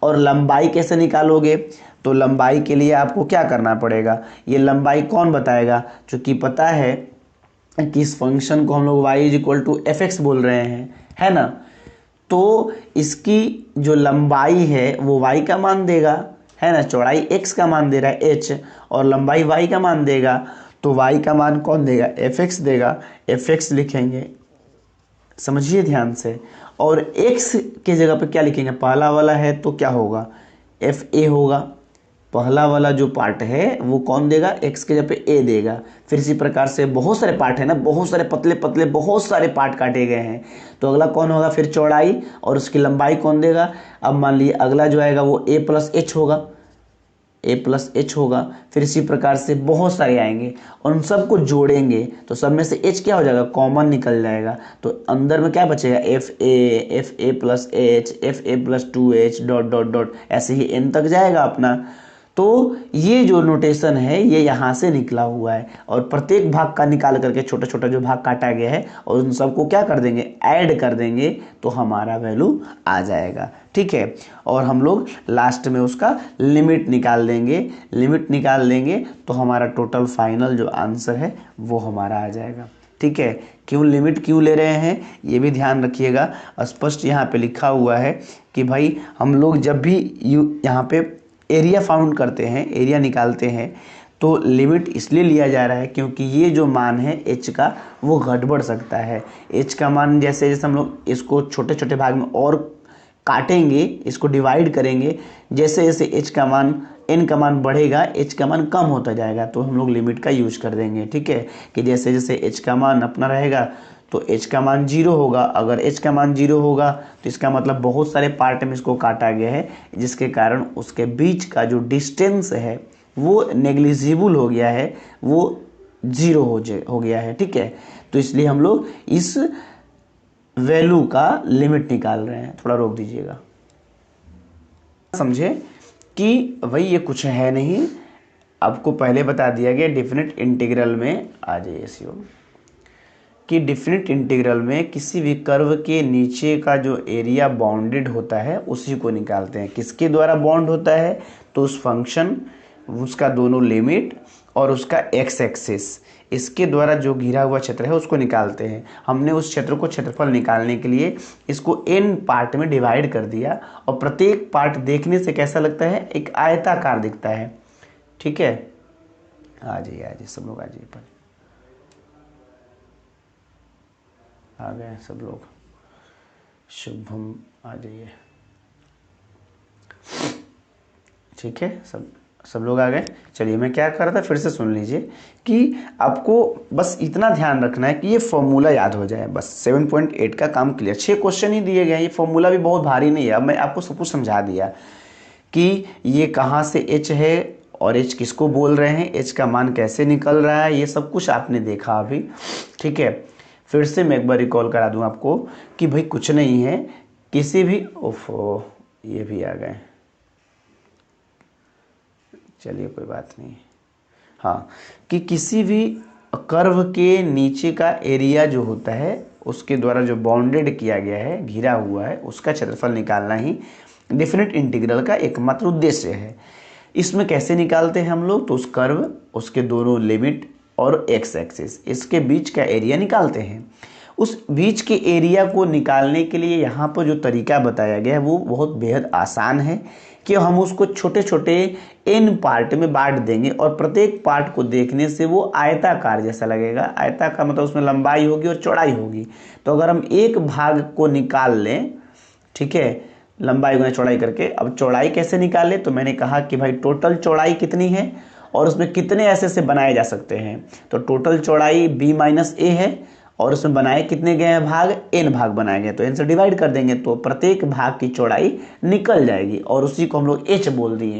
S1: और लंबाई कैसे निकालोगे, तो लंबाई के लिए आपको क्या करना पड़ेगा, ये लंबाई कौन बताएगा, चूंकि पता है कि इस फंक्शन को हम लोग y = fx बोल रहे हैं, है ना, तो इसकी जो लंबाई है वो y का मान देगा, है ना, चौड़ाई x का मान दे रहा है h, और लंबाई y का मान देगा, तो y का मान कौन देगा, fx देगा। fx लिखेंगे, समझिए ध्यान से, और x के जगह पे क्या लिखेंगे, पहला वाला है तो क्या होगा, fa होगा, पहला वाला जो पार्ट है वो कौन देगा, x के जगह पे a देगा। फिर इसी प्रकार से बहुत सारे पार्ट है ना, बहुत सारे पतले पतले बहुत सारे पार्ट काटे गए हैं, तो अगला कौन होगा, फिर चौड़ाई, और उसकी लंबाई कौन देगा। अब मान लीजिए अगला जो आएगा वो a + h होगा, a + h होगा। फिर इसी प्रकार से बहुत सारे आएंगे, उन सबको जोड़ेंगे तो सब में से h क्या हो जाएगा, कॉमन निकल जाएगा, तो अंदर में क्या बचेगा, fa + h, fa + 2h dot dot dot, ऐसे ही n तक जाएगा अपना। तो ये जो नोटेशन है ये यहाँ से निकला हुआ है, और प्रत्येक भाग का निकाल करके छोटा छोटा जो भाग काटा गया है और उन सबको क्या कर देंगे, ऐड कर देंगे, तो हमारा वैल्यू आ जाएगा। ठीक है, और हम लोग लास्ट में उसका लिमिट निकाल देंगे, लिमिट निकाल देंगे तो हमारा टोटल फाइनल जो आंसर है वो हमारा आ जाएगा। ठीक है, क्यों लिमिट क्यों ले रहे हैं ये भी ध्यान रखिएगा। स्पष्ट यहाँ पे लिखा हुआ है कि भाई हम लोग जब भी यहाँ पे एरिया फाउंड करते हैं, एरिया निकालते हैं, तो लिमिट इसलिए लिया जा रहा है क्योंकि ये जो मान है h का वो घट बढ़ सकता है। h का मान जैसे जैसे हम लोग इसको छोटे छोटे भाग में और काटेंगे, इसको डिवाइड करेंगे, जैसे जैसे एच का मान एन का मान बढ़ेगा एच का मान कम होता जाएगा, तो हम लोग लिमिट का यूज कर देंगे। ठीक है, कि जैसे जैसे एच का मान अपना रहेगा तो एच का मान 0 होगा। अगर एच का मान 0 होगा तो इसका मतलब बहुत सारे पार्ट में इसको काटा गया है, जिसके कारण उसके बीच का जो डिस्टेंस है वो नेग्लिजिबल हो गया है, वो 0 हो गया है। ठीक है, तो इसलिए हम लोग इस वैल्यू का लिमिट निकाल रहे हैं। थोड़ा रोक दीजिएगा, समझे कि भाई ये कुछ है नहीं, आपको पहले बता दिया गया डेफिनेट इंटीग्रल में आ जाइए सीओ कि डेफिनेट इंटीग्रल में किसी भी कर्व के नीचे का जो एरिया बाउंडेड होता है उसी को निकालते हैं। किसके द्वारा बाउंड होता है, तो उस फंक्शन, उसका दोनों लिमिट और उसका एक्स एक्सिस, इसके द्वारा जो घिरा हुआ क्षेत्र है उसको निकालते हैं। हमने उस क्षेत्र को क्षेत्रफल निकालने के लिए इसको एन पार्ट में डिवाइड कर दिया, और प्रत्येक पार्ट देखने से कैसा लगता है, एक आयताकार दिखता है। ठीक है, आ जाइए सब लोग, आ जाइए पर आ गए सब लोग, शुभम आ जाइए। ठीक है, सब लोग आ गए। चलिए, मैं क्या कर रहा था फिर से सुन लीजिए कि आपको बस इतना ध्यान रखना है कि ये फॉर्मूला याद हो जाए, बस 7.8 का काम क्लियर। 6 क्वेश्चन ही दिए गए हैं, ये फॉर्मूला भी बहुत भारी नहीं है। अब मैं आपको सब कुछ समझा दिया कि ये कहाँ से एच है और एच किसको बोल रहे हैं, एच का मान कैसे निकल रहा है, ये सब कुछ आपने देखा अभी। ठीक है, फिर से मैं एक बार रिकॉल करा दूं आपको कि भाई कुछ नहीं है, किसी भी ओफो ये भी आ गए, चलिए कोई बात नहीं। हाँ, कि किसी भी कर्व के नीचे का एरिया जो होता है उसके द्वारा जो बाउंडेड किया गया है, घिरा हुआ है, उसका क्षेत्रफल निकालना ही डेफिनेट इंटीग्रल का एकमात्र उद्देश्य है। इसमें कैसे निकालते हैं हम लोग, तो उस कर्व, उसके दोनों लिमिट और एक्स एक्सिस, इसके बीच का एरिया निकालते हैं। उस बीच के एरिया को निकालने के लिए यहाँ पर जो तरीका बताया गया है वो बहुत बेहद आसान है कि हम उसको छोटे छोटे एन पार्ट में बांट देंगे, और प्रत्येक पार्ट को देखने से वो आयताकार जैसा लगेगा। आयताकार मतलब उसमें लंबाई होगी और चौड़ाई होगी। तो अगर हम एक भाग को निकाल लें, ठीक है, लंबाई गुना चौड़ाई करके, अब चौड़ाई कैसे निकाले, तो मैंने कहा कि भाई टोटल चौड़ाई कितनी है और उसमें कितने ऐसे से बनाए जा सकते हैं। तो टोटल चौड़ाई b माइनस ए है, और उसमें बनाए कितने गए हैं भाग, n भाग बनाए गए, तो n से डिवाइड कर देंगे तो प्रत्येक भाग की चौड़ाई निकल जाएगी, और उसी को हम लोग h बोल दिए।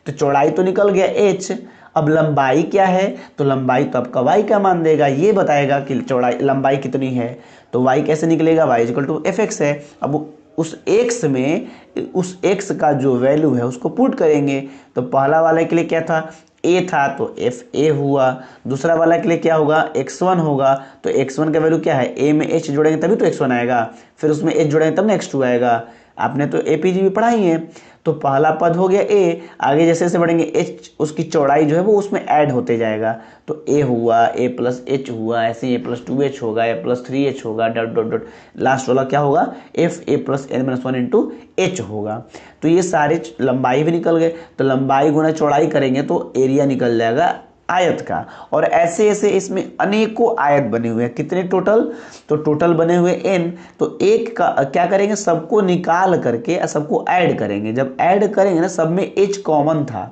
S1: तो चौड़ाई तो निकल गया h, अब लंबाई क्या है, तो लंबाई तो आपका y का मान देगा, ये बताएगा कि चौड़ाई लंबाई कितनी है। तो y कैसे निकलेगा, y equal to f x है। अब उस x में उस x का जो वैल्यू है उसको पुट करेंगे। तो पहला वाले के लिए क्या था, a था, तो एफ ए हुआ। दूसरा वाला के लिए क्या होगा, x1 होगा। तो x1 का वैल्यू क्या है, a में h जोड़ेंगे तभी तो x1 आएगा, फिर उसमें h जोड़ेंगे तब ना x2 आएगा। आपने तो एपीजी भी पढ़ाई है। तो पहला पद हो गया a, आगे जैसे जैसे बढ़ेंगे h, उसकी चौड़ाई जो है वो उसमें ऐड होते जाएगा। तो a हुआ, a प्लस h हुआ, ऐसे ही a प्लस 2h होगा, a प्लस 3h होगा, डॉट डॉट डॉट, लास्ट वाला क्या होगा, f a plus n minus 1 into h होगा। तो ये सारे लंबाई भी निकल गए, तो लंबाई गुना चौड़ाई करेंगे तो एरिया निकल जाएगा आयत का। और ऐसे ऐसे इसमें अनेकों आयत बने हुए हैं, कितने टोटल, तो टोटल बने हुए n। तो एक का क्या करेंगे, सबको निकाल करके सबको ऐड करेंगे। जब ऐड करेंगे ना, सब में h कॉमन था,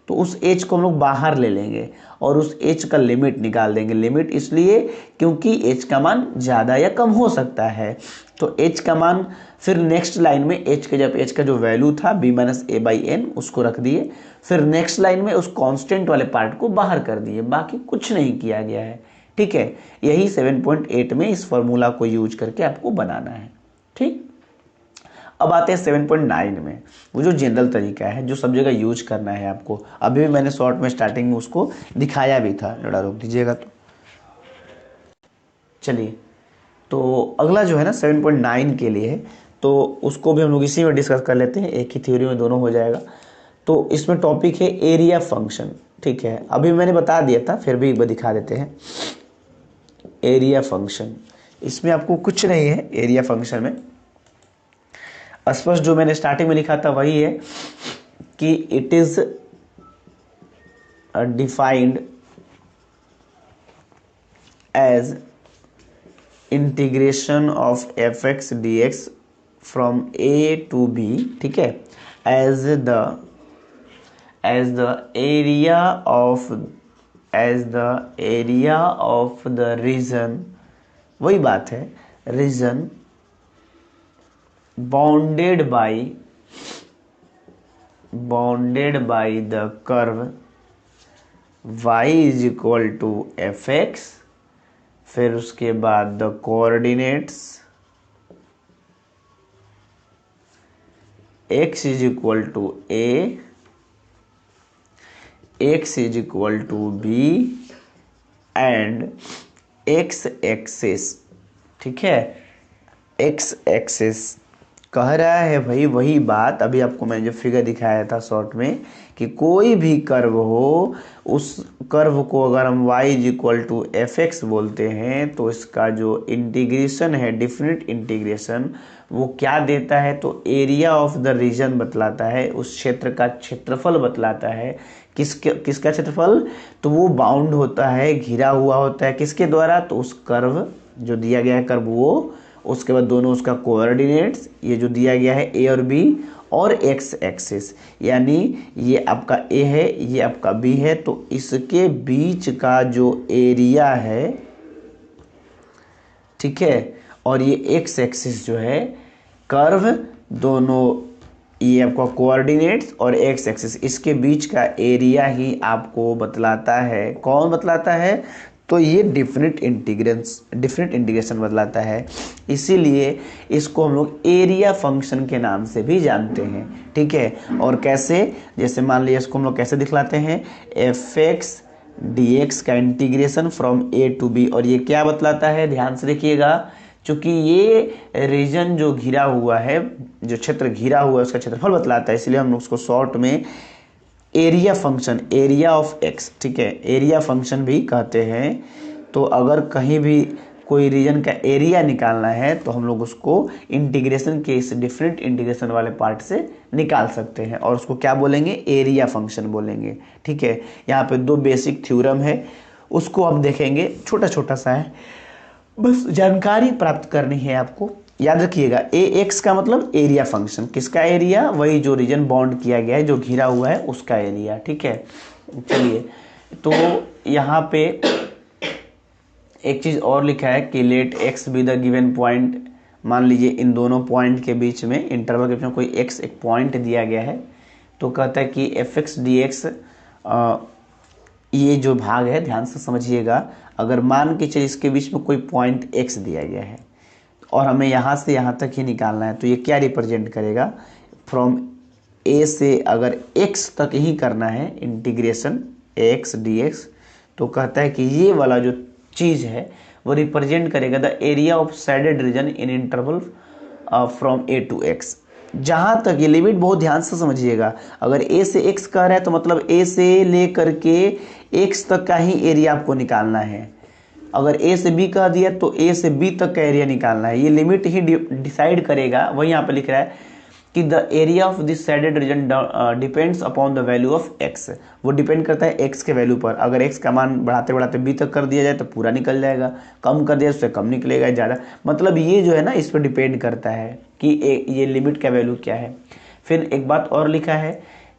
S1: तो उस h को हम लोग बाहर ले लेंगे और उस h का लिमिट निकाल देंगे। लिमिट इसलिए क्योंकि h का मान ज़्यादा या कम हो सकता है। तो h का मान, फिर नेक्स्ट लाइन में h के, जब h का जो वैल्यू था b minus a by n, उसको रख दिए। फिर नेक्स्ट लाइन में उस कांस्टेंट वाले पार्ट को बाहर कर दिए, बाकी कुछ नहीं किया गया है। ठीक है, यही 7.8 में इस फॉर्मूला को यूज करके आपको बनाना है। ठीक, अब आते हैं 7.9 में, वो जो जनरल तरीका है जो सब जगह यूज करना है आपको। अभी भी मैंने शॉर्ट में स्टार्टिंग में उसको दिखाया भी था, जरा रोक दीजिएगा। तो चलिए, तो अगला जो है ना 7.9 के लिए है, तो उसको भी हम लोग इसी में डिस्कस कर लेते हैं, एक ही थ्योरी में दोनों हो जाएगा। तो इसमें टॉपिक है एरिया फंक्शन। ठीक है, अभी मैंने बता दिया था, फिर भी एक बार दिखा देते हैं। एरिया फंक्शन, इसमें आपको कुछ नहीं है एरिया फंक्शन में, स्पष्ट जो मैंने स्टार्टिंग में लिखा था वही है कि it is defined as integration of f x d x from a to b, ठीक है, as the area of the region, वही बात है, region bounded by the curve y is equal to f x, फिर उसके बाद the coordinates x is equal to a, x is equal to b and x axis, ठीक है, x axis कह रहा है भाई वही बात अभी आपको मैंने जो फिगर दिखाया था शॉर्ट में, कि कोई भी कर्व हो, उस कर्व को अगर हम y is equal to f x बोलते हैं तो इसका जो इंटीग्रेशन है, डिफरेंट इंटीग्रेशन, वो क्या देता है, तो एरिया ऑफ द रीजन बतलाता है, उस क्षेत्र का क्षेत्रफल बतलाता है। किसका क्षेत्रफल, तो वो बाउंड होता है, घिरा हुआ होता है, किसके द्वारा, तो उस कर्व जो दिया गया है कर्व वो, उसके बाद दोनों उसका कोऑर्डिनेट्स, ये जो दिया गया है ए और बी, और एक्स एक्सिस, यानी ये आपका ए है, ये आपका बी है, तो इसके बीच का जो एरिया है, ठीक है, और ये एक्स एक्सिस जो है कर्व, दोनों ये आपका कोऑर्डिनेट्स और एक्स एक्सिस, इसके बीच का एरिया ही आपको बतलाता है। कौन बतलाता है, तो ये डिफरेंट इंटीग्रेशन बतलाता है, इसीलिए इसको हम लोग एरिया फंक्शन के नाम से भी जानते हैं, ठीक है। और कैसे, जैसे मान लीजिए इसको हम लोग कैसे दिखलाते हैं, एफ एक्स डी एक्स का integration from a to b, और ये क्या बतलाता है, ध्यान से देखिएगा, चूंकि ये रीजन जो घिरा हुआ है, जो क्षेत्र घिरा हुआ है उसका क्षेत्रफल बतलाता है, इसलिए हम उसको शॉर्ट में area function, area of x, ठीक है, एरिया फंक्शन भी कहते हैं। तो अगर कहीं भी कोई रीजन का एरिया निकालना है तो हम लोग उसको इंटीग्रेशन के इस डिफरेंट इंटीग्रेशन वाले पार्ट से निकाल सकते हैं, और उसको क्या बोलेंगे, एरिया फंक्शन बोलेंगे, ठीक है। यहाँ पे दो बेसिक थ्योरम है, उसको हम देखेंगे, छोटा छोटा सा है, बस जानकारी प्राप्त करनी है आपको। याद रखिएगा, ए एक्स का मतलब एरिया फंक्शन, किसका एरिया, वही जो रीजन बाउंड किया गया है, जो घिरा हुआ है उसका एरिया, ठीक है। चलिए, तो यहाँ पे एक चीज़ और लिखा है कि let x be the given point, मान लीजिए इन दोनों पॉइंट के बीच में, इंटरवल के बीच में कोई एक्स एक पॉइंट दिया गया है, तो कहता है कि एफ एक्स डी एक्स, ये जो भाग है ध्यान से समझिएगा, अगर मान के चलिए इसके बीच में कोई पॉइंट एक्स दिया गया है और हमें यहाँ से यहाँ तक ही निकालना है, तो ये क्या रिप्रेजेंट करेगा, फ्रॉम ए से अगर एक्स तक ही करना है इंटीग्रेशन एक्स डी एक्स, तो कहता है कि ये वाला जो चीज़ है वो रिप्रेजेंट करेगा the area of shaded region in interval from a to x. जहाँ तक ये लिमिट बहुत ध्यान से समझिएगा, अगर ए से एक्स कह रहा है तो मतलब ए से ले करके एक्स तक का ही एरिया आपको निकालना है, अगर ए से बी कह दिया तो ए से बी तक का एरिया निकालना है, ये लिमिट ही डिसाइड करेगा। वही यहाँ पे लिख रहा है कि the area of this shaded region depends upon the value of x, वो डिपेंड करता है एक्स के वैल्यू पर। अगर एक्स का मान बढ़ाते बढ़ाते बी तक कर दिया जाए तो पूरा निकल जाएगा, कम कर दिया उससे कम निकलेगा ज़्यादा, मतलब ये जो है ना इस पर डिपेंड करता है कि ये लिमिट का वैल्यू क्या है। फिर एक बात और लिखा है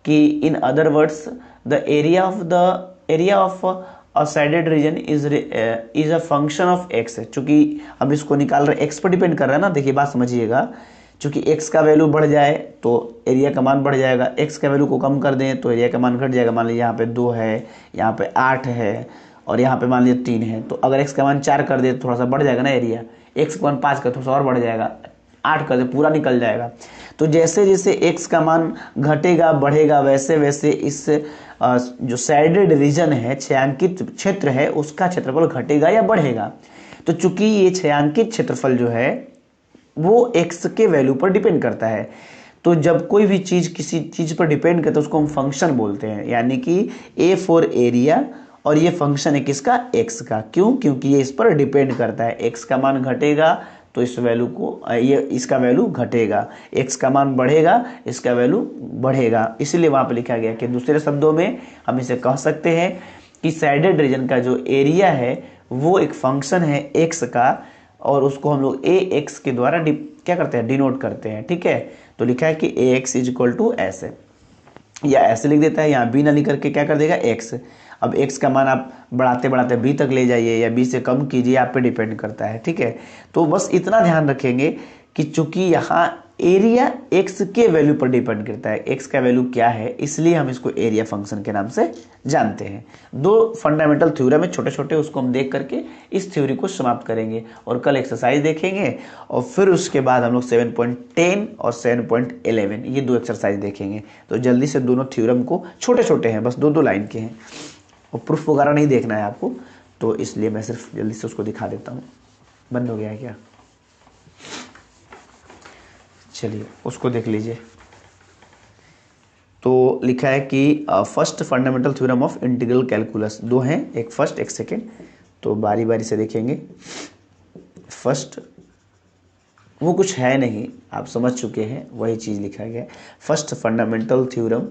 S1: कि in other words the area of a shaded region is a function of x, चूंकि अब इसको निकाल रहे एक्स पर डिपेंड कर रहा है ना। देखिए बात समझिएगा, चूंकि x का वैल्यू बढ़ जाए तो एरिया का मान बढ़ जाएगा, x का वैल्यू को कम कर दें तो एरिया का मान घट जाएगा। मान लीजिए यहाँ पे 2 है, यहाँ पे 8 है और यहाँ पे मान लीजिए 3 है, तो अगर x का मान 4 कर दे तो थोड़ा सा बढ़ जाएगा ना एरिया, x का मान 5 कर थोड़ा सा और बढ़ जाएगा, 8 कर दे पूरा निकल जाएगा। तो जैसे जैसे x का मान घटेगा बढ़ेगा वैसे वैसे इस जो शेडेड रीजन है, छायांकित क्षेत्र है, उसका क्षेत्रफल घटेगा या बढ़ेगा। तो चूंकि ये छायांकित क्षेत्रफल जो है वो x के वैल्यू पर डिपेंड करता है, तो जब कोई भी चीज़ किसी चीज़ पर डिपेंड करता है उसको हम फंक्शन बोलते हैं, यानी कि a फॉर एरिया, और ये फंक्शन है किसका, x का। क्यों, क्योंकि ये इस पर डिपेंड करता है, x का मान घटेगा तो इस वैल्यू को ये इसका वैल्यू घटेगा, x का मान बढ़ेगा इसका वैल्यू बढ़ेगा, इसलिए वहाँ पे लिखा गया कि दूसरे शब्दों में हम इसे कह सकते हैं कि शेडेड रीजन का जो एरिया है वो एक फंक्शन है x का, और उसको हम लोग ए एक्स के द्वारा क्या करते हैं, डिनोट करते हैं। ठीक है, तो लिखा है कि a x is equal to s है, या ऐसे लिख देता है, यहाँ बी ना लिख करके क्या कर देगा एक्स। अब एक्स का मान आप बढ़ाते बढ़ाते बी तक ले जाइए या बी से कम कीजिए, आप पे डिपेंड करता है। ठीक है, तो बस इतना ध्यान रखेंगे कि चूंकि यहाँ एरिया एक्स के वैल्यू पर डिपेंड करता है, एक्स का वैल्यू क्या है, इसलिए हम इसको एरिया फंक्शन के नाम से जानते हैं। दो फंडामेंटल थ्योरम है छोटे छोटे, उसको हम देख करके इस थ्योरी को समाप्त करेंगे और कल एक्सरसाइज देखेंगे, और फिर उसके बाद हम लोग 7.10 और 7.11 ये दो एक्सरसाइज देखेंगे। तो जल्दी से दोनों थ्योरम को, छोटे छोटे हैं, बस दो दो लाइन के हैं और प्रूफ वगैरह नहीं देखना है आपको, तो इसलिए मैं सिर्फ जल्दी से उसको दिखा देता हूँ। बंद हो गया है क्या? चलिए उसको देख लीजिए। तो लिखा है कि first fundamental theorem of integral calculus, दो हैं, एक फर्स्ट एक सेकेंड, तो बारी बारी से देखेंगे। फर्स्ट वो कुछ है नहीं, आप समझ चुके हैं, वही चीज़ लिखा गया है। First fundamental theorem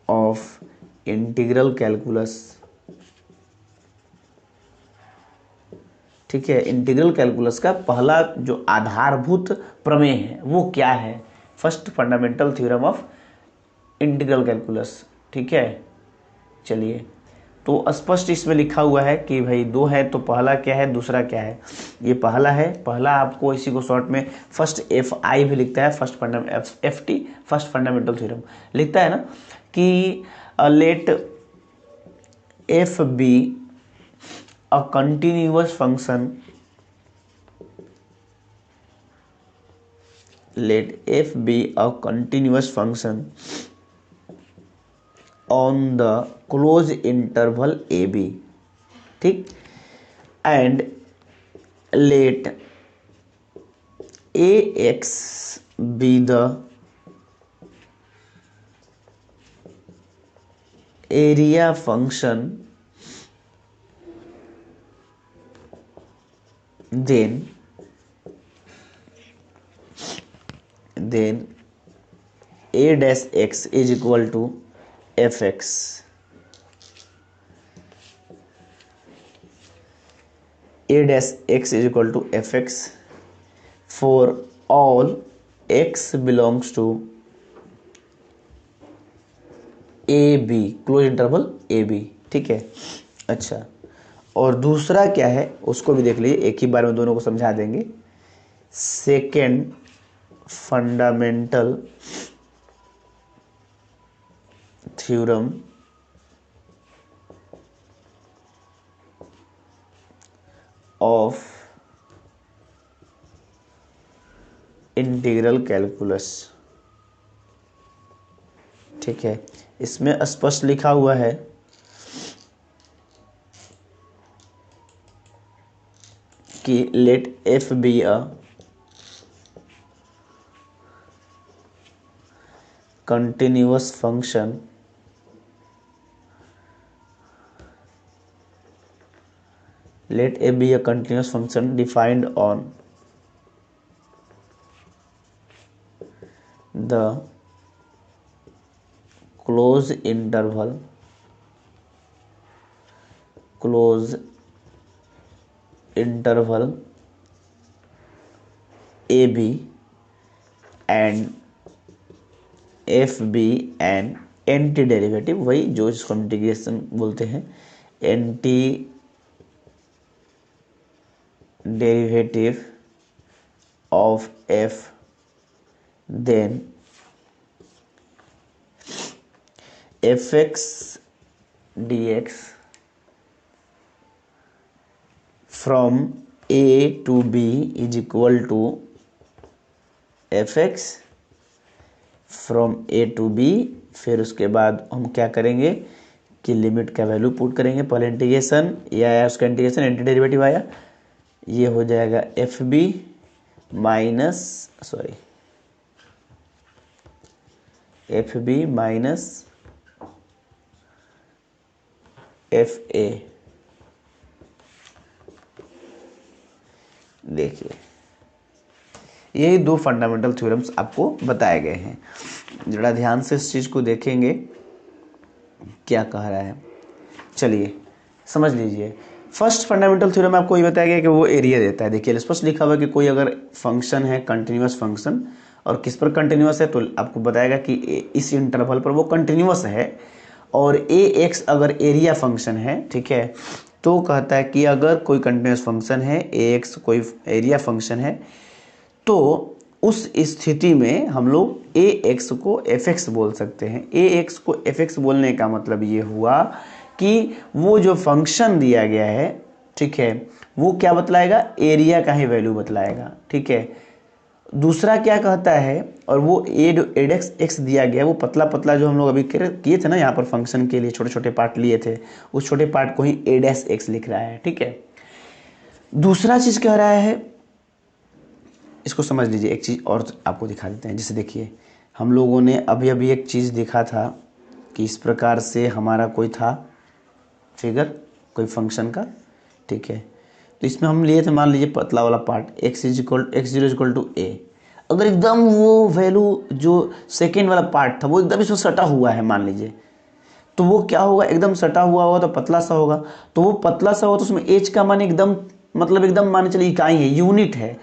S1: of integral calculus. ठीक है, इंटीग्रल कैलकुलस का पहला जो आधारभूत प्रमेय है वो क्या है? First fundamental theorem of integral calculus. ठीक है, चलिए, तो स्पष्ट इसमें लिखा हुआ है कि भाई दो है, तो पहला क्या है दूसरा क्या है। ये पहला है, पहला आपको इसी को शॉर्ट में फर्स्ट एफ आई भी लिखता है, first f t first fundamental theorem लिखता है ना, कि let f be a continuous function, let f be a continuous function on the closed interval ab, ठीक, and let ax be the area function, then a dash x is equal to fx, a dash x is equal to fx for all x belongs to ab, close interval ab। ठीक है, अच्छा, और दूसरा क्या है उसको भी देख लीजिए, एक ही बार में दोनों को समझा देंगे। Second fundamental theorem of integral calculus. ठीक है, इसमें स्पष्ट लिखा हुआ है कि let f be a continuous function let f be a continuous function defined on the closed interval ab and f be an antiderivative, वही जो जिसको इंटीग्रेशन बोलते हैं, antiderivative of f, then f x d x from a to b is equal to f x from a to b. फिर उसके बाद हम क्या करेंगे कि लिमिट का वैल्यू पुट करेंगे, पहले इंटीग्रेशन या उसका इंटीग्रेशन एंटी डेरिवेटिव आया, ये हो जाएगा f b minus f b minus f a. देखिए यही दो फंडामेंटल थ्योरम्स आपको बताए गए हैं, जरा ध्यान से इस चीज़ को देखेंगे क्या कह रहा है। चलिए समझ लीजिए, फर्स्ट फंडामेंटल थ्योरम में आपको ये बताया गया कि वो एरिया देता है। देखिए स्पष्ट लिखा हुआ है कि कोई अगर फंक्शन है कंटिन्यूअस फंक्शन और किस पर कंटिन्यूअस है, तो आपको बताएगा कि इस इंटरवल पर वो कंटिन्यूअस है। और ए एक्स अगर एरिया फंक्शन है, ठीक है, तो कहता है कि अगर कोई कंटिन्यूअस फंक्शन है, ए एक्स कोई एरिया फंक्शन है, तो उस स्थिति में हम लोग ए एक्स को एफ एक्स बोल सकते हैं। ए एक्स को एफ एक्स बोलने का मतलब ये हुआ कि वो जो फंक्शन दिया गया है, ठीक है, वो क्या बतलाएगा, एरिया का ही वैल्यू बतलाएगा, ठीक है। दूसरा क्या कहता है, और वो एडेक्स एक्स दिया गया है, वो पतला पतला जो हम लोग अभी किए थे ना यहाँ पर फंक्शन के लिए छोटे छोटे पार्ट लिए थे, उस छोटे पार्ट को ही एडेक्स एक्स लिख रहा है, ठीक है। दूसरा चीज कह रहा है, इसको समझ लीजिए, एक चीज और आपको दिखा देते हैं। जैसे देखिए हम लोगों ने अभी अभी एक चीज देखा था कि इस प्रकार से हमारा कोई था फिगर कोई फंक्शन का, ठीक है। तो इसमें हम लिए थे, मान लीजिए पतला वाला part x zero equal to a. अगर एकदम वो वैल्यू जो सेकेंड वाला पार्ट था वो एकदम इसमें सटा हुआ है मान लीजिए, तो वो क्या होगा, एकदम सटा हुआ होगा तो पतला सा होगा। तो वो पतला सा होगा तो उसमें एच का मान एकदम, मतलब एकदम मान चलिए इकाई है, यूनिट है।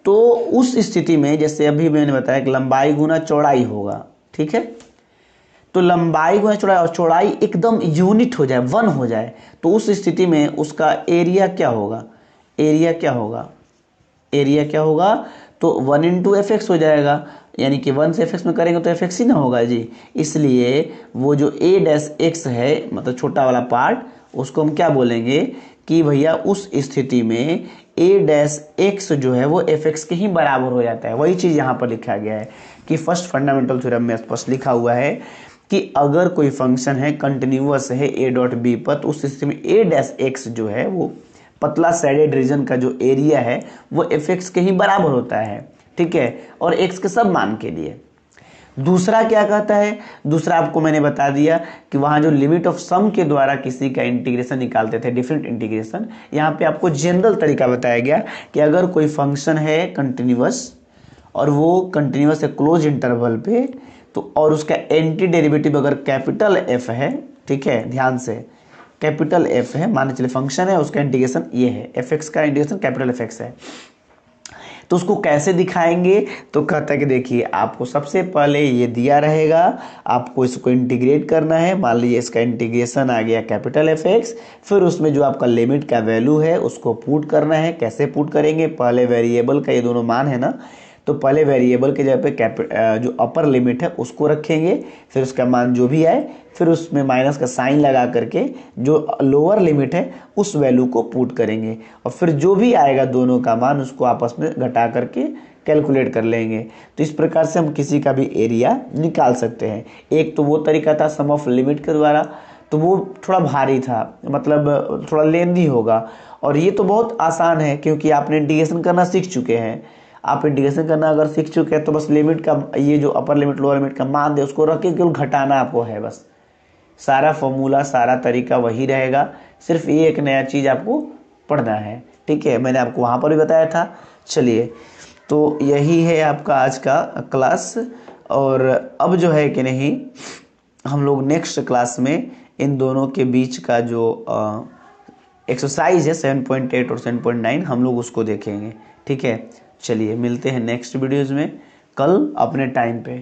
S1: तो उस स्थिति में जैसे अभी मैंने बताया कि लंबाई गुना चौड़ाई होगा, ठीक है। तो लंबाई गुना चौड़ाई और चौड़ाई एकदम यूनिट हो जाए, वन हो जाए, तो उस स्थिति में उसका एरिया क्या होगा, एरिया क्या होगा, एरिया क्या होगा, तो 1 इंटू एफ एक्स हो जाएगा। यानी कि 1 से एफ एक्स में करेंगे तो एफ एक्स ही ना होगा जी। इसलिए वो जो ए डैश एक्स है, मतलब छोटा वाला पार्ट, उसको हम क्या बोलेंगे कि भैया उस स्थिति में ए डैश एक्स जो है वो एफ एक्स के ही बराबर हो जाता है। वही चीज़ यहाँ पर लिखा गया है कि फर्स्ट फंडामेंटल थ्योरम में स्पष्ट लिखा हुआ है कि अगर कोई फंक्शन है कंटिन्यूअस है ए डॉट बी पर, तो उस स्थिति में ए डैश एक्स जो है वो पतला सैडेड रीजन का जो एरिया है वो एफ एक्स के ही बराबर होता है, ठीक है, और एक्स के सब मान के लिए। दूसरा क्या कहता है, दूसरा आपको मैंने बता दिया कि वहां जो लिमिट ऑफ सम के द्वारा किसी का इंटीग्रेशन निकालते थे, डिफरेंट इंटीग्रेशन, यहाँ पे आपको जनरल तरीका बताया गया कि अगर कोई फंक्शन है कंटिन्यूअस और वो कंटिन्यूअस है क्लोज इंटरवल पे, तो और उसका एंटी डेरिवेटिव अगर कैपिटल एफ है, ठीक है, ध्यान से कैपिटल एफ है, मान चलिए फंक्शन है, उसका इंटीग्रेशन ये है, एफ एक्स का इंटीग्रेशन कैपिटल एफ एक्स है, तो उसको कैसे दिखाएंगे, तो कहता है कि देखिए आपको सबसे पहले ये दिया रहेगा, आपको इसको इंटीग्रेट करना है। मान लीजिए इसका इंटीग्रेशन आ गया कैपिटल एफ एक्स, फिर उसमें जो आपका लिमिट का वैल्यू है उसको पुट करना है। कैसे पुट करेंगे, पहले वेरिएबल का ये दोनों मान है ना, तो पहले वेरिएबल के जगह पे जो अपर लिमिट है उसको रखेंगे, फिर उसका मान जो भी आए, फिर उसमें माइनस का साइन लगा करके जो लोअर लिमिट है उस वैल्यू को पुट करेंगे, और फिर जो भी आएगा दोनों का मान उसको आपस में घटा करके कैलकुलेट कर लेंगे। तो इस प्रकार से हम किसी का भी एरिया निकाल सकते हैं। एक तो वो तरीका था सम ऑफ लिमिट के द्वारा, तो वो थोड़ा भारी था, मतलब थोड़ा लेंदी होगा, और ये तो बहुत आसान है क्योंकि आपने इंटीग्रेशन करना सीख चुके हैं। आप इंटीग्रेशन करना अगर सीख चुके हैं तो बस लिमिट का ये जो अपर लिमिट लोअर लिमिट का मान दे उसको रख के केवल घटाना आपको है, बस सारा फॉर्मूला सारा तरीका वही रहेगा, सिर्फ ये एक नया चीज़ आपको पढ़ना है, ठीक है। मैंने आपको वहाँ पर भी बताया था। चलिए, तो यही है आपका आज का क्लास, और अब जो है कि नहीं हम लोग नेक्स्ट क्लास में इन दोनों के बीच का जो एक्सरसाइज है 7.8 और 7.9 हम लोग उसको देखेंगे, ठीक है। चलिए मिलते हैं नेक्स्ट वीडियोज़ में कल अपने टाइम पे।